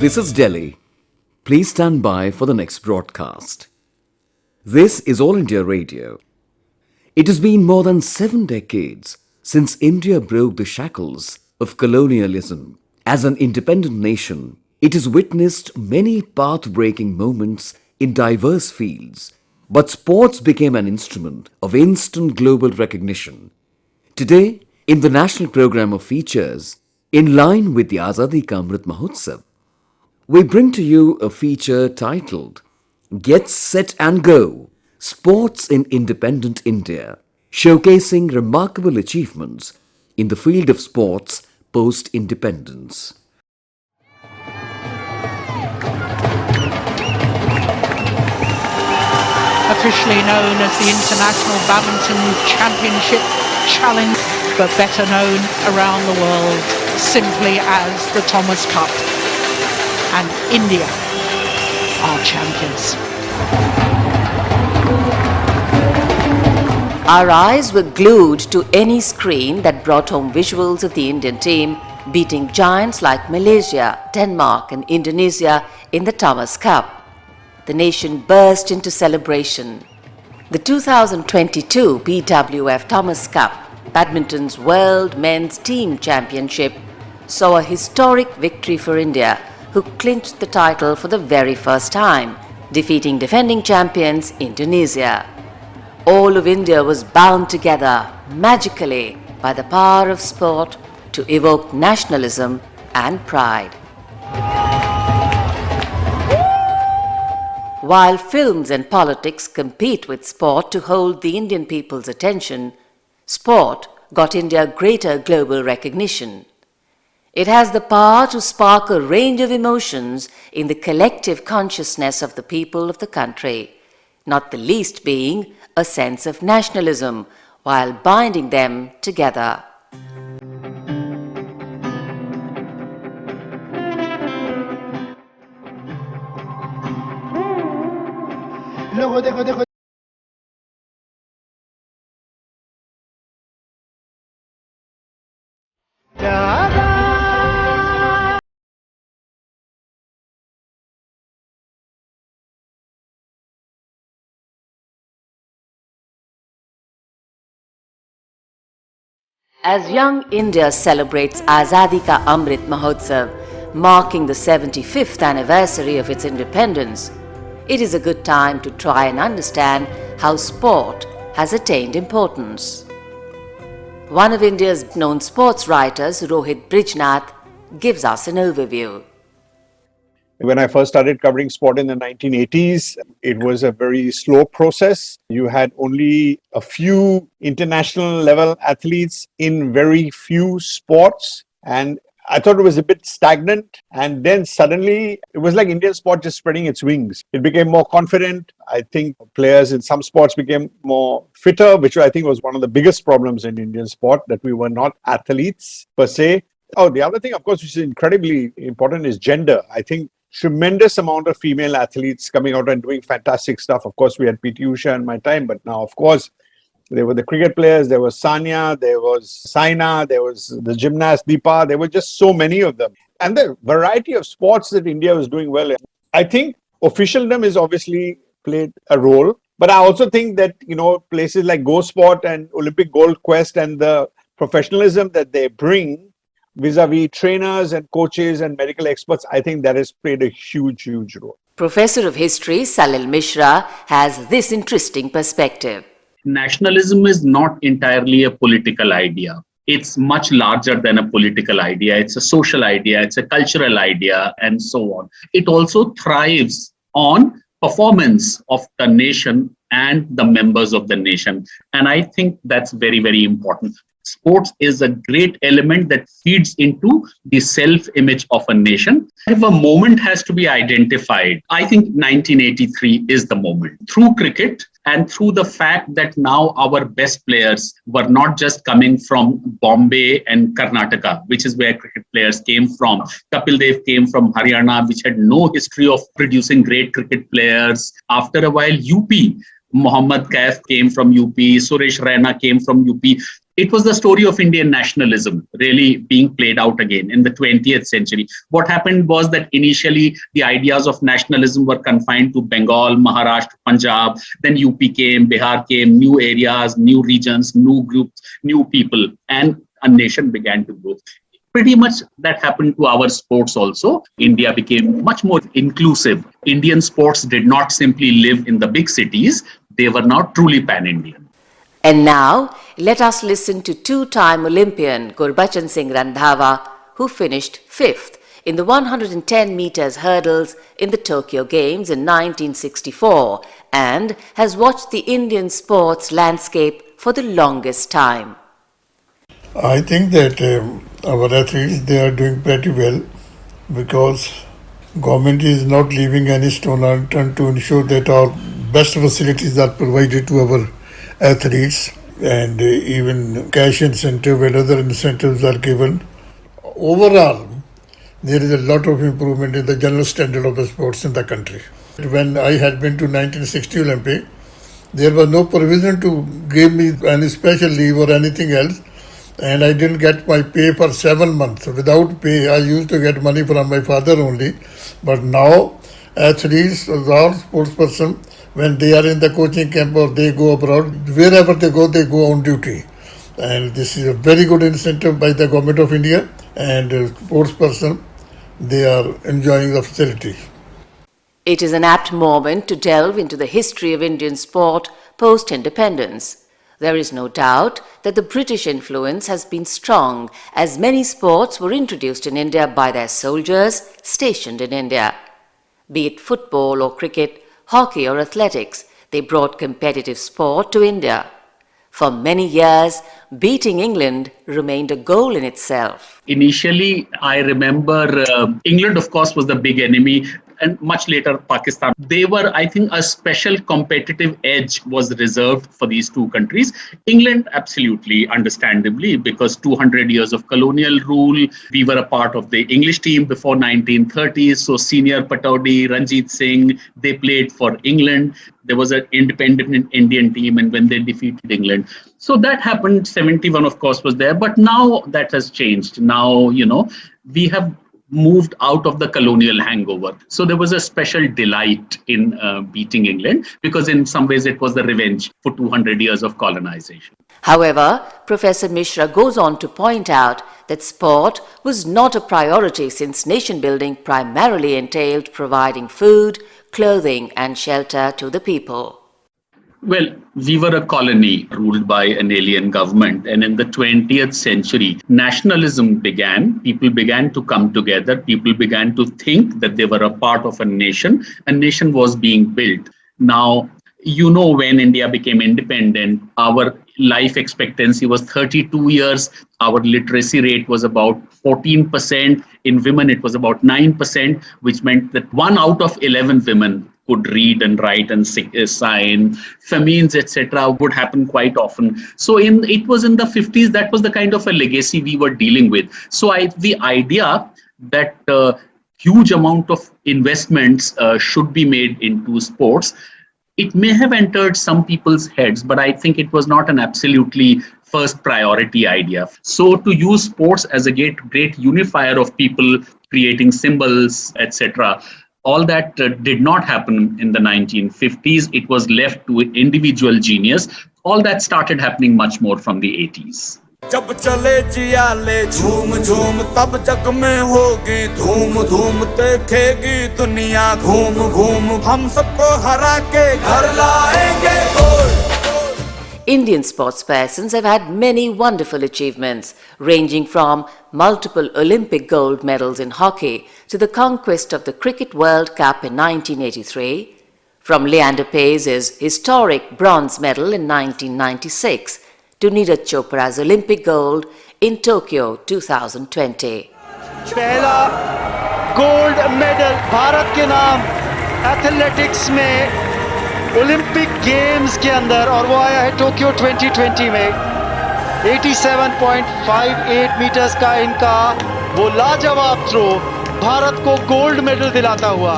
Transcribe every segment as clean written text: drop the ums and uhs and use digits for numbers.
This is Delhi. Please stand by for the next broadcast. This is All India Radio. It has been more than 7 decades since India broke the shackles of colonialism. As an independent nation, it has witnessed many path-breaking moments in diverse fields, but sports became an instrument of instant global recognition. Today, in the national program of features, in line with the Azadi Ka Amrit Mahotsav, we bring to you a feature titled Get Set and Go! Sports in Independent India, showcasing remarkable achievements in the field of sports post-independence. Officially known as the International Badminton Championship Challenge, but better known around the world simply as the Thomas Cup. And India are champions. Our eyes were glued to any screen that brought home visuals of the Indian team beating giants like Malaysia, Denmark and Indonesia in the Thomas Cup. The nation burst into celebration. The 2022 BWF Thomas Cup, badminton's World Men's Team Championship, saw a historic victory for India, who clinched the title for the very first time, defeating defending champions Indonesia. All of India was bound together magically by the power of sport to evoke nationalism and pride. While films and politics compete with sport to hold the Indian people's attention, sport got India greater global recognition. It has the power to spark a range of emotions in the collective consciousness of the people of the country, not the least being a sense of nationalism, while binding them together. As young India celebrates Azadi Ka Amrit Mahotsav, marking the 75th anniversary of its independence, it is a good time to try and understand how sport has attained importance. One of India's known sports writers, Rohit Brijnath, gives us an overview. When I first started covering sport in the 1980s, it was a very slow process. You had only a few international level athletes in very few sports. And I thought it was a bit stagnant. And then suddenly it was like Indian sport just spreading its wings. It became more confident. I think players in some sports became more fitter, which I think was one of the biggest problems in Indian sport, that we were not athletes per se. Oh, the other thing, of course, which is incredibly important is gender. I think tremendous amount of female athletes coming out and doing fantastic stuff. Of course, we had PT Usha in my time, but now, of course, there were the cricket players, there was Sania, there was Saina, there was the gymnast Deepa. There were just so many of them. And the variety of sports that India was doing well in. I think officialdom has obviously played a role, but I also think that, places like Go Sport and Olympic Gold Quest and the professionalism that they bring vis-a-vis trainers and coaches and medical experts, I think that has played a huge, huge role. Professor of History Salil Mishra has this interesting perspective. Nationalism is not entirely a political idea. It's much larger than a political idea. It's a social idea, it's a cultural idea, and so on. It also thrives on performance of the nation and the members of the nation. And I think that's very, very important. Sports is a great element that feeds into the self-image of a nation. If a moment has to be identified, I think 1983 is the moment. Through cricket and through the fact that now our best players were not just coming from Bombay and Karnataka, which is where cricket players came from. Kapil Dev came from Haryana, which had no history of producing great cricket players. After a while, UP Mohammad Kaif came from UP, Suresh Raina came from UP. It was the story of Indian nationalism really being played out again in the 20th century. What happened was that initially the ideas of nationalism were confined to Bengal, Maharashtra, Punjab. Then UP came, Bihar came, new areas, new regions, new groups, new people, and a nation began to grow. Pretty much that happened to our sports also. India became much more inclusive. Indian sports did not simply live in the big cities, they were now truly pan-Indian. And now, let us listen to two-time Olympian Gurbachan Singh Randhawa, who finished 5th in the 110 meters hurdles in the Tokyo Games in 1964 and has watched the Indian sports landscape for the longest time. I think that our athletes, they are doing pretty well because government is not leaving any stone unturned to ensure that our best facilities are provided to our athletes, and even cash incentive and other incentives are given. Overall, there is a lot of improvement in the general standard of the sports in the country. When I had been to 1960 Olympic, there was no provision to give me any special leave or anything else, and I didn't get my pay for 7 months. Without pay, I used to get money from my father only. But now, athletes or sports person, when they are in the coaching camp or they go abroad, wherever they go on duty. And this is a very good incentive by the government of India, and sports person, they are enjoying the facility. It is an apt moment to delve into the history of Indian sport post-independence. There is no doubt that the British influence has been strong, as many sports were introduced in India by their soldiers stationed in India. Be it football or cricket, hockey or athletics, they brought competitive sport to India. For many years, beating England remained a goal in itself. Initially, I remember England, of course, was the big enemy, and much later Pakistan. They were, I think, a special competitive edge was reserved for these two countries. England, absolutely, understandably, because 200 years of colonial rule. We were a part of the English team before 1930s. So senior Pataudi, Ranjit Singh, they played for England. There was an independent Indian team, and when they defeated England. So that happened. 71, of course, was there. But now that has changed. Now, we have moved out of the colonial hangover. So there was a special delight in beating England, because in some ways it was the revenge for 200 years of colonization. However, Professor Mishra goes on to point out that sport was not a priority, since nation building primarily entailed providing food, clothing and shelter to the people. Well, we were a colony ruled by an alien government. And in the 20th century, nationalism began. People began to come together. People began to think that they were a part of a nation. A nation was being built. Now, when India became independent, our life expectancy was 32 years. Our literacy rate was about 14%. In women, it was about 9%, which meant that 1 out of 11 women could read and write and sign. Famines, etc., would happen quite often. So it was in the 50s, that was the kind of a legacy we were dealing with. So the idea that huge amount of investments should be made into sports, it may have entered some people's heads, but I think it was not an absolutely first priority idea. So to use sports as a great unifier of people, creating symbols, etc., all that did not happen in the 1950s. It was left to individual genius. All that started happening much more from the 80s. जब चले जियाले झूम झूम तब जग में होगी धूम धूम देखेगी दुनिया घूम घूम हम सबको हरा के घर लाएंगे गोल. Indian sportspersons have had many wonderful achievements, ranging from multiple Olympic gold medals in hockey to the conquest of the Cricket World Cup in 1983, from Leander Paes's historic bronze medal in 1996 to Neeraj Chopra's Olympic gold in Tokyo 2020. पहला gold medal Bharat के नाम athletics में Olympic games के अंदर, और वो आया है टोक्यो 2020 में. 87.58 मीटर्स का इनका वो लाजवाब थ्रो भारत को गोल्ड मेडल दिलाता हुआ.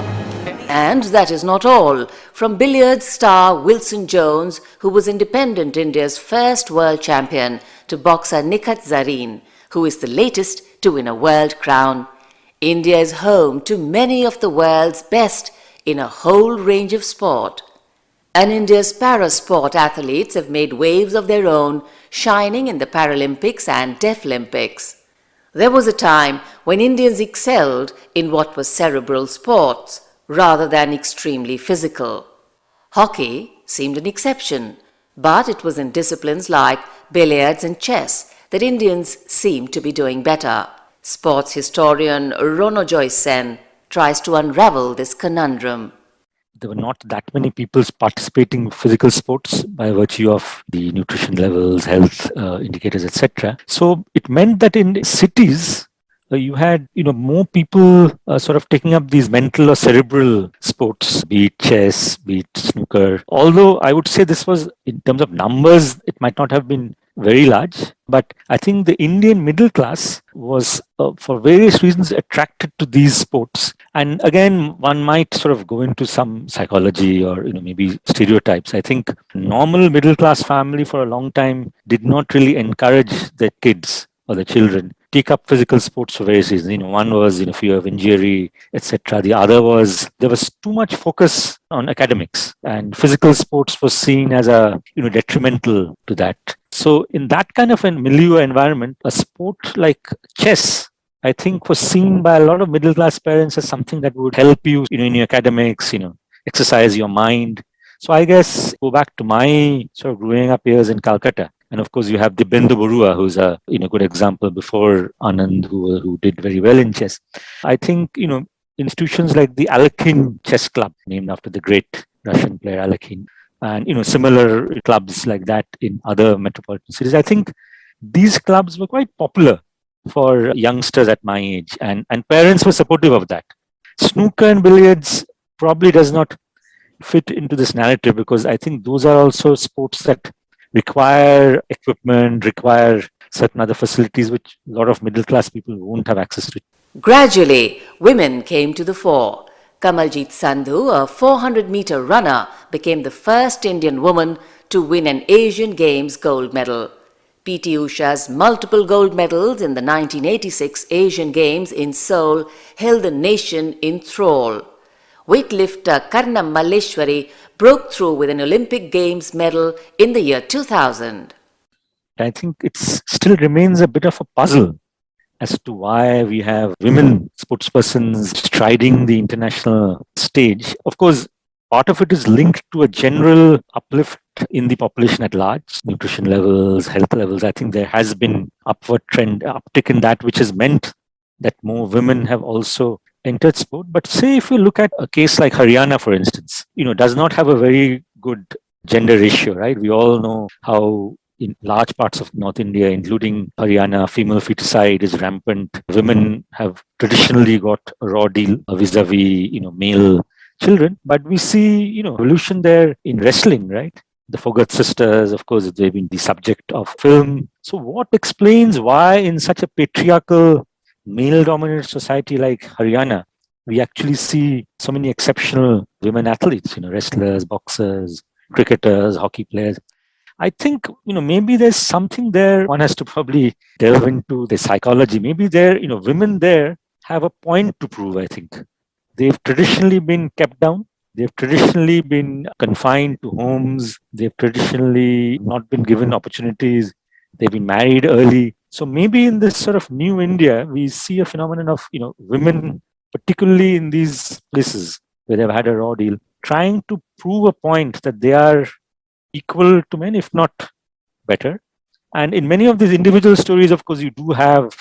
And that is not all. From billiards star Wilson Jones, who was independent India's first world champion, to boxer Nikhat Zareen, who is the latest to win a world crown, India is home to many of the world's best in a whole range of sport. And India's para-sport athletes have made waves of their own, shining in the Paralympics and Deaflympics. There was a time when Indians excelled in what was cerebral sports rather than extremely physical. Hockey seemed an exception, but it was in disciplines like billiards and chess that Indians seemed to be doing better. Sports historian Ronojoy Sen tries to unravel this conundrum. There were not that many people participating in physical sports by virtue of the nutrition levels, health indicators, etc. So it meant that in cities, you had more people sort of taking up these mental or cerebral sports, be it chess, be it snooker. Although I would say this was, in terms of numbers, it might not have been very large, but I think the Indian middle class was, for various reasons, attracted to these sports. And again, one might sort of go into some psychology or maybe stereotypes. I think normal middle class family for a long time did not really encourage their kids or the children take up physical sports for various reasons. One was fear of injury, etc. The other was there was too much focus on academics, and physical sports was seen as a detrimental to that. So in that kind of a milieu environment, a sport like chess, I think, was seen by a lot of middle class parents as something that would help you, in your academics, exercise your mind. So I guess go back to my sort of growing up years in Calcutta. And of course, you have Dibyendu Barua, who's a good example before Anand, who did very well in chess. I think institutions like the Alekhine Chess Club, named after the great Russian player Alekhine, and similar clubs like that in other metropolitan cities. I think these clubs were quite popular for youngsters at my age, and parents were supportive of that. Snooker and billiards probably does not fit into this narrative, because I think those are also sports that require equipment, require certain other facilities which a lot of middle class people won't have access to. Gradually, women came to the fore. Kamaljeet Sandhu, a 400-meter runner, became the first Indian woman to win an Asian Games gold medal. P.T. Usha's multiple gold medals in the 1986 Asian Games in Seoul held the nation in thrall. Weightlifter Karnam Malleshwari broke through with an Olympic Games medal in the year 2000. I think it still remains a bit of a puzzle as to why we have women sportspersons striding the international stage. Of course, part of it is linked to a general uplift in the population at large, nutrition levels, health levels. I think there has been upward trend, uptick in that, which has meant that more women have also entered sport. But say if you look at a case like Haryana, for instance, does not have a very good gender ratio, right? We all know how in large parts of North India, including Haryana, female feticide is rampant. Women have traditionally got a raw deal vis-a-vis, male children. But we see, evolution there in wrestling, right? The Fogat sisters, of course, they've been the subject of film. So what explains why in such a patriarchal, male-dominated society like Haryana, we actually see so many exceptional women athletes, wrestlers, boxers, cricketers, hockey players. I think, maybe there's something there. One has to probably delve into the psychology. Maybe there, women there have a point to prove, I think. They've traditionally been kept down. They've traditionally been confined to homes. They've traditionally not been given opportunities. They've been married early. So maybe in this sort of new India, we see a phenomenon of, women, particularly in these places where they've had a raw deal, trying to prove a point that they are equal to men, if not better. And in many of these individual stories, of course, you do have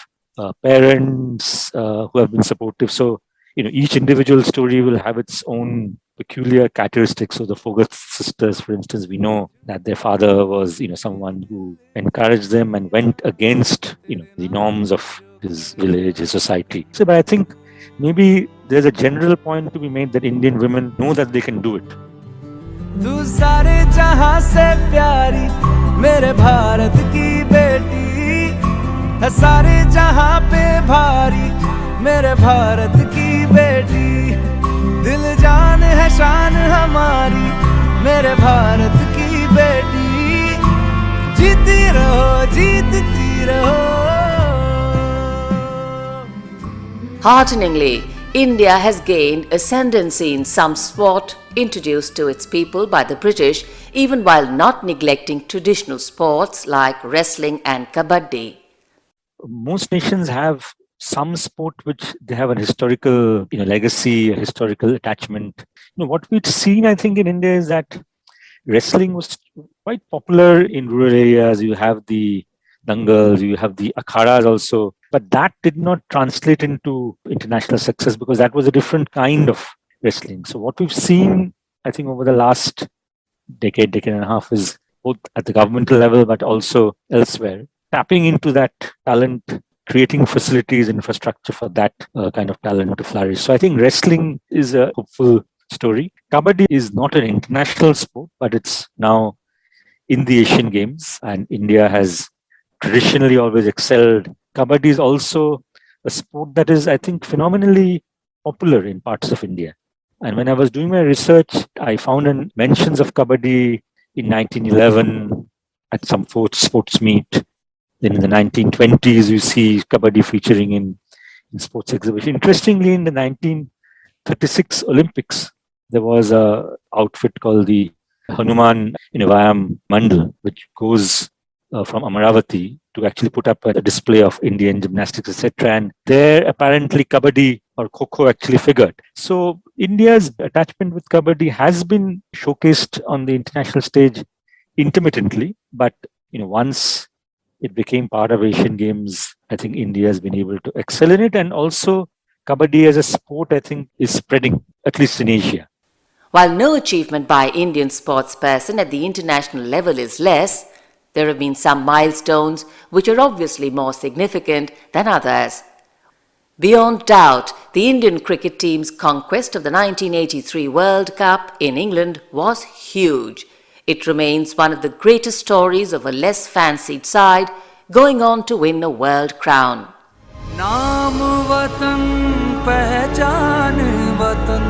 parents who have been supportive. So, each individual story will have its own peculiar characteristics. So the Fogat sisters, for instance, we know that their father was, someone who encouraged them and went against, the norms of his village, his society. So, but I think maybe there's a general point to be made that Indian women know that they can do it. तू सारे जहां से प्यारी मेरे भारत की बेटी है, सारे जहां पे भारी मेरे भारत की बेटी, दिल जान है शान हमारी मेरे भारत की बेटी जीती रहो जीतती रहो. Hearteningly, India has gained ascendancy in some sport introduced to its people by the British, even while not neglecting traditional sports like wrestling and kabaddi. Most nations have some sport which they have a historical legacy, a historical attachment. What we've seen, I think, in India is that wrestling was quite popular in rural areas. You have the dangals, you have the akhadas also, but that did not translate into international success because that was a different kind of wrestling. So what we've seen, I think, over the last decade and a half is both at the governmental level but also elsewhere, tapping into that talent, creating facilities, infrastructure for that kind of talent to flourish. So I think wrestling is a hopeful story. Kabaddi is not an international sport, but it's now in the Asian Games, and India has traditionally always excelled. Kabaddi is also a sport that is, I think, phenomenally popular in parts of India. And when I was doing my research, I found mentions of Kabaddi in 1911 at some sports meet. Then in the 1920s, you see Kabaddi featuring in sports exhibition. Interestingly, in the 1936 Olympics, there was a outfit called the Hanuman Vayam Mandal, which goes from Amaravati to actually put up a display of Indian gymnastics, etc. And there, apparently, Kabaddi or Kho actually figured. So India's attachment with Kabaddi has been showcased on the international stage intermittently, but once it became part of Asian Games, I think India has been able to excel in it. And also, Kabaddi as a sport, I think, is spreading, at least in Asia. While no achievement by Indian sportsperson at the international level is less, there have been some milestones which are obviously more significant than others. Beyond doubt, the Indian cricket team's conquest of the 1983 World Cup in England was huge. It remains one of the greatest stories of a less fancied side going on to win a world crown. नाम वतन पहचान वतन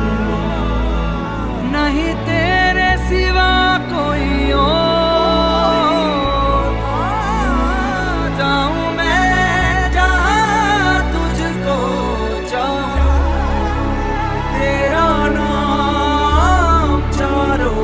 नहीं तेरे सिवा कोई और जाऊं मैं जहां तुझको चाहूं तेरा नाम चारों.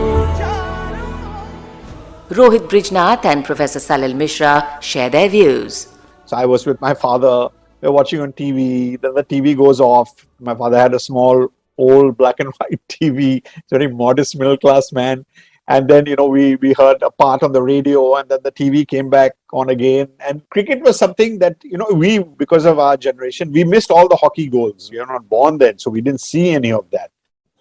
Rohit Brijnath and Professor Salil Mishra share their views. So I was with my father, we were watching on TV, then the TV goes off. My father had a small, old black and white TV, very modest middle class man. And then, we heard a part on the radio and then the TV came back on again. And cricket was something that, we, because of our generation, we missed all the hockey goals. We were not born then, so we didn't see any of that.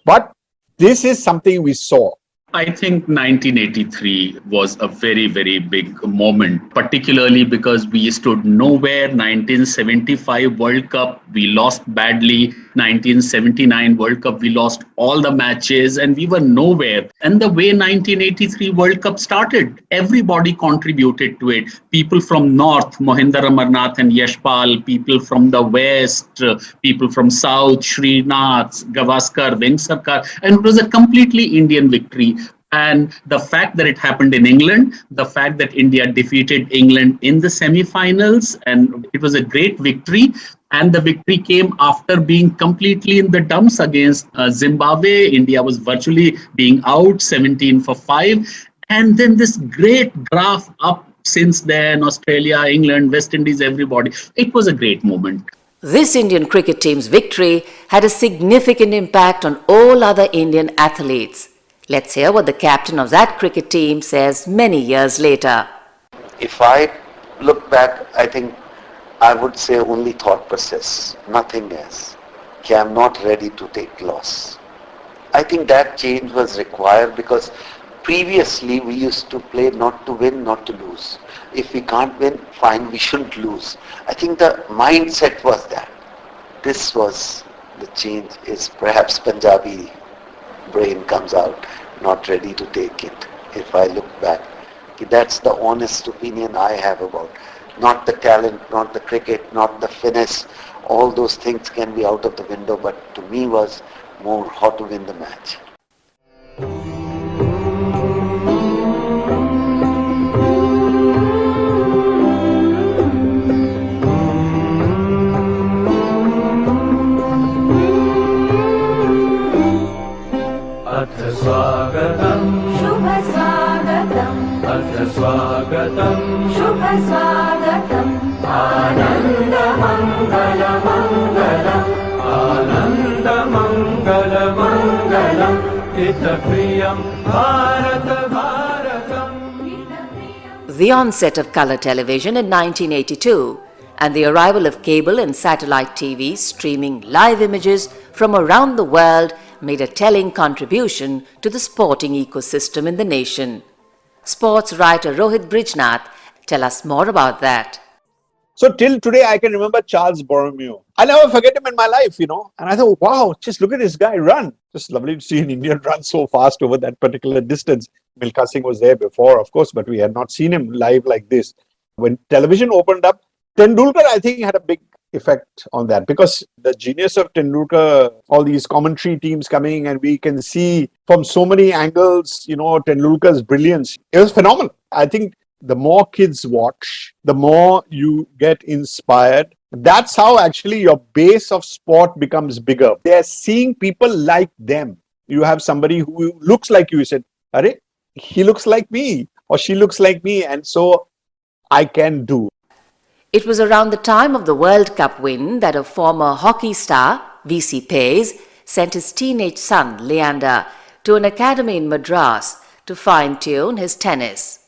But this is something we saw. I think 1983 was a very, very big moment, particularly because we stood nowhere. 1975 World Cup, we lost badly. 1979 World Cup, we lost all the matches and we were nowhere. And the way 1983 World Cup started, everybody contributed to it. People from North, Mohinder Amarnath and Yashpal, people from the West, people from South, Srinath, Gavaskar, Vengsarkar, and it was a completely Indian victory. And the fact that it happened in England, the fact that India defeated England in the semi-finals, and it was a great victory. And the victory came after being completely in the dumps against Zimbabwe. India was virtually being out 17-5. And then this great graph up since then, Australia, England, West Indies, everybody. It was a great moment. This Indian cricket team's victory had a significant impact on all other Indian athletes. Let's hear what the captain of that cricket team says many years later. If I look back, I think I would say only thought process, nothing else. Okay, I'm not ready to take loss. I think that change was required because previously we used to play not to win, not to lose. If we can't win, fine, we shouldn't lose. I think the mindset was that. This was the change, is perhaps Punjabi brain comes out, not ready to take it. If I look back, that's the honest opinion I have about. Not the talent, not the cricket, not the finesse. All those things can be out of the window, but to me was more how to win the match. शुभ स्वागतम् आनन्द मङ्गल मङ्गलम् आनन्द मङ्गल मङ्गलम् हितप्रियं भारत भारतम्. The onset of color television in 1982 and the arrival of cable and satellite TV streaming live images from around the world made a telling contribution to the sporting ecosystem in the nation. Sports writer Rohit Brijnath tell us more about that. So till today, I can remember Charles Borromeo. I'll never forget him in my life, And I thought, wow, just look at this guy run. Just lovely to see an Indian run so fast over that particular distance. Milkha Singh was there before, of course, but we had not seen him live like this. When television opened up, Tendulkar, I think, had a big effect on that because the genius of Tendulkar, all these commentary teams coming and we can see from so many angles, Tendulkar's brilliance. It was phenomenal. I think the more kids watch, the more you get inspired. That's how actually your base of sport becomes bigger. They're seeing people like them. You have somebody who looks like you. You said, Are, he looks like me or she looks like me. And so I can do. It was around the time of the World Cup win that a former hockey star, V.C. Pays, sent his teenage son, Leander, to an academy in Madras to fine-tune his tennis.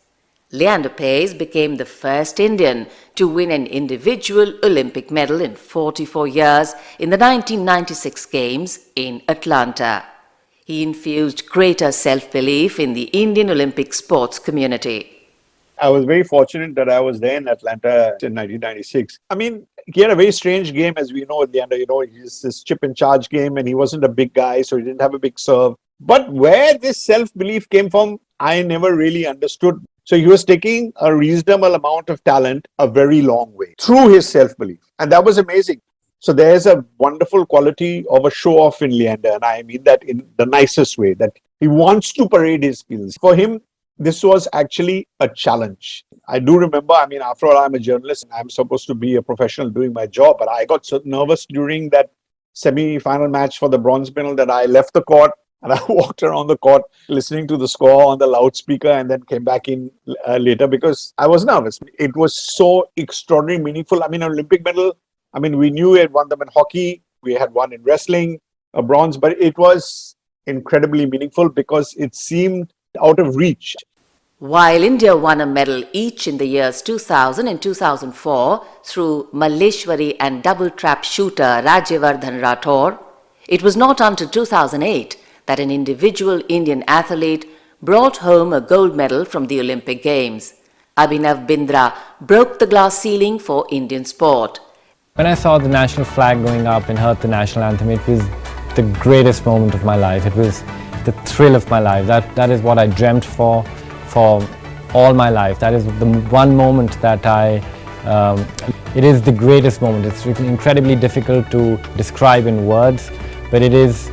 Leander Pays became the first Indian to win an individual Olympic medal in 44 years in the 1996 Games in Atlanta. He infused greater self-belief in the Indian Olympic sports community. I was very fortunate that I was there in Atlanta in 1996. I mean, he had a very strange game, as we know at the end. He's this chip and charge game, and he wasn't a big guy, so he didn't have a big serve. But where this self-belief came from, I never really understood. So he was taking a reasonable amount of talent a very long way through his self-belief. And that was amazing. So there's a wonderful quality of a show-off in Leander, and I mean that in the nicest way, that he wants to parade his skills. For him, this was actually a challenge. I do remember, after all, I'm a journalist and I'm supposed to be a professional doing my job, but I got so nervous during that semi-final match for the bronze medal that I left the court and I walked around the court listening to the score on the loudspeaker and then came back in later because I was nervous. It was so extraordinarily meaningful. An Olympic medal, we knew we had won them in hockey, we had won in wrestling, a bronze, but it was incredibly meaningful because it seemed out of reach. While India won a medal each in the years 2000 and 2004 through Malleshwari and double trap shooter Rajyavardhan Rathore, it was not until 2008 that an individual Indian athlete brought home a gold medal from the Olympic Games. Abhinav Bindra broke the glass ceiling for Indian sport. When I saw the national flag going up and heard the national anthem, it was the greatest moment of my life. It was the thrill of my life. That is what I dreamt for all my life. That is the one moment that it is the greatest moment. It's incredibly difficult to describe in words, but it is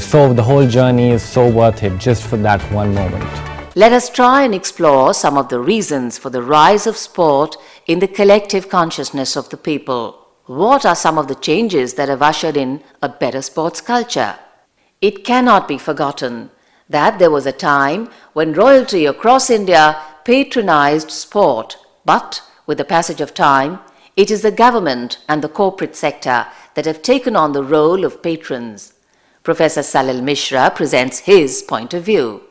so, the whole journey is so worth it just for that one moment. Let us try and explore some of the reasons for the rise of sport in the collective consciousness of the people. What are some of the changes that have ushered in a better sports culture? It cannot be forgotten that there was a time when royalty across India patronized sport, but with the passage of time, it is the government and the corporate sector that have taken on the role of patrons. Professor Salil Mishra presents his point of view.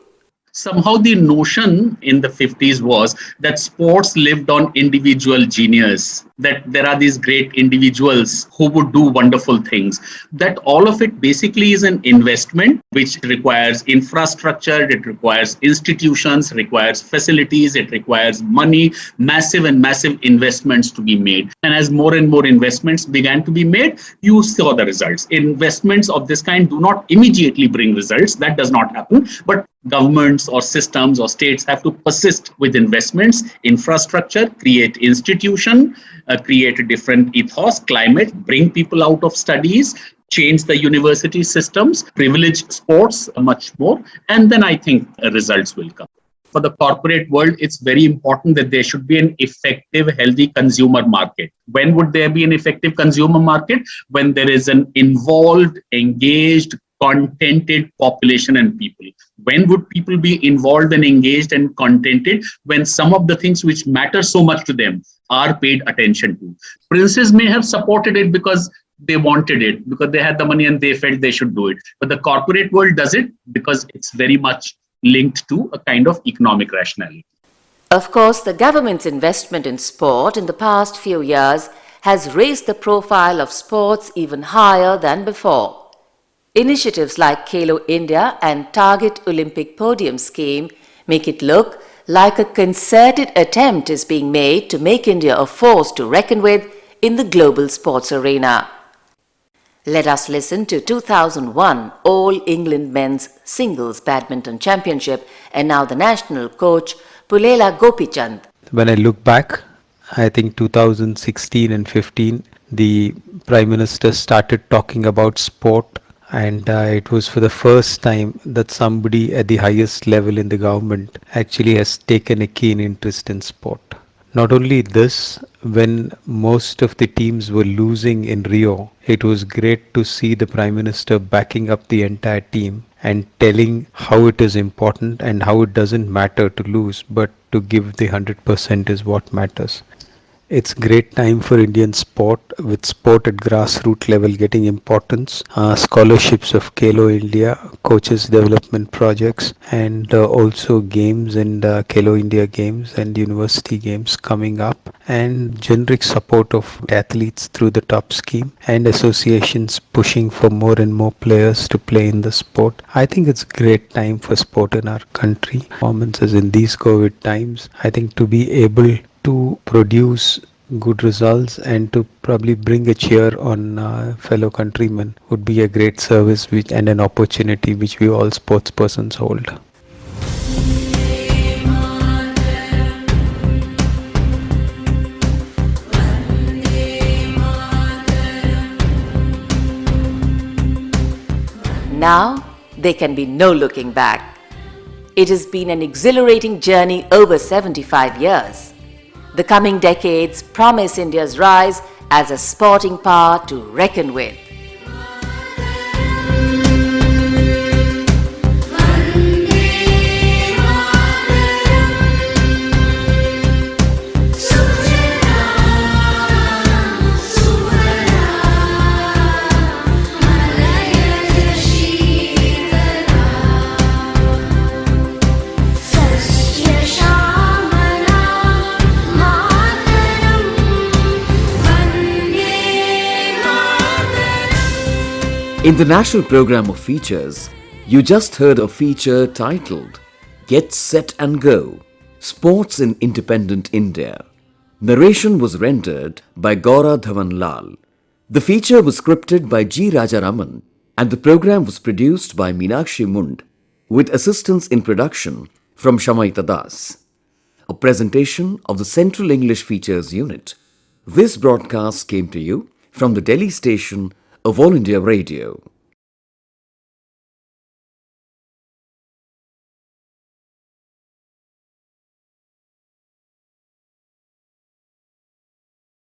Somehow the notion in the 50s was that sports lived on individual genius, that there are these great individuals who would do wonderful things, that all of it basically is an investment which requires infrastructure, it requires institutions, requires facilities, it requires money, massive investments to be made. And as more and more investments began to be made, you saw the results. Investments of this kind do not immediately bring results. That does not happen. But governments or systems or states have to persist with investments, infrastructure, create institution, create a different ethos, climate, bring people out of studies, change the university systems, privilege sports much more, and then I think results will come. For the corporate world, it's very important that there should be an effective, healthy consumer market. When would there be an effective consumer market? When there is an involved, engaged, contented population and people. When would people be involved and engaged and contented? When some of the things which matter so much to them are paid attention to. Princes may have supported it because they wanted it, because they had the money and they felt they should do it. But the corporate world does it because it's very much linked to a kind of economic rationality. Of course, the government's investment in sport in the past few years has raised the profile of sports even higher than before. Initiatives like Khelo India and Target Olympic Podium scheme make it look like a concerted attempt is being made to make India a force to reckon with in the global sports arena. Let us listen to 2001 All England Men's Singles Badminton Championship and now the national coach Pulela Gopichand. When I look back, I think 2016 and 15, the Prime Minister started talking about sport, and it was for the first time that somebody at the highest level in the government actually has taken a keen interest in sport. Not only this, when most of the teams were losing in Rio, it was great to see the Prime Minister backing up the entire team and telling how it is important and how it doesn't matter to lose, but to give the 100% is what matters. It's great time for Indian sport, with sport at grassroots level getting importance, scholarships of Khelo India, coaches development projects, and also games and Khelo India games and university games coming up, and generic support of athletes through the top scheme, and associations pushing for more and more players to play in the sport. I think it's great time for sport in our country. Performances in these COVID times, I think to be able to produce good results and to probably bring a cheer on fellow countrymen would be a great service and an opportunity which we all sports persons hold. Now, there can be no looking back. It has been an exhilarating journey over 75 years. The coming decades promise India's rise as a sporting power to reckon with. In the national program of features, you just heard a feature titled Get Set and Go, Sports in Independent India. Narration was rendered by Dhawan Lal. The feature was scripted by G. Rajaraman and the program was produced by Meenakshi Mund with assistance in production from Shamayita. A presentation of the Central English Features Unit. This broadcast came to you from the Delhi station of All India Radio.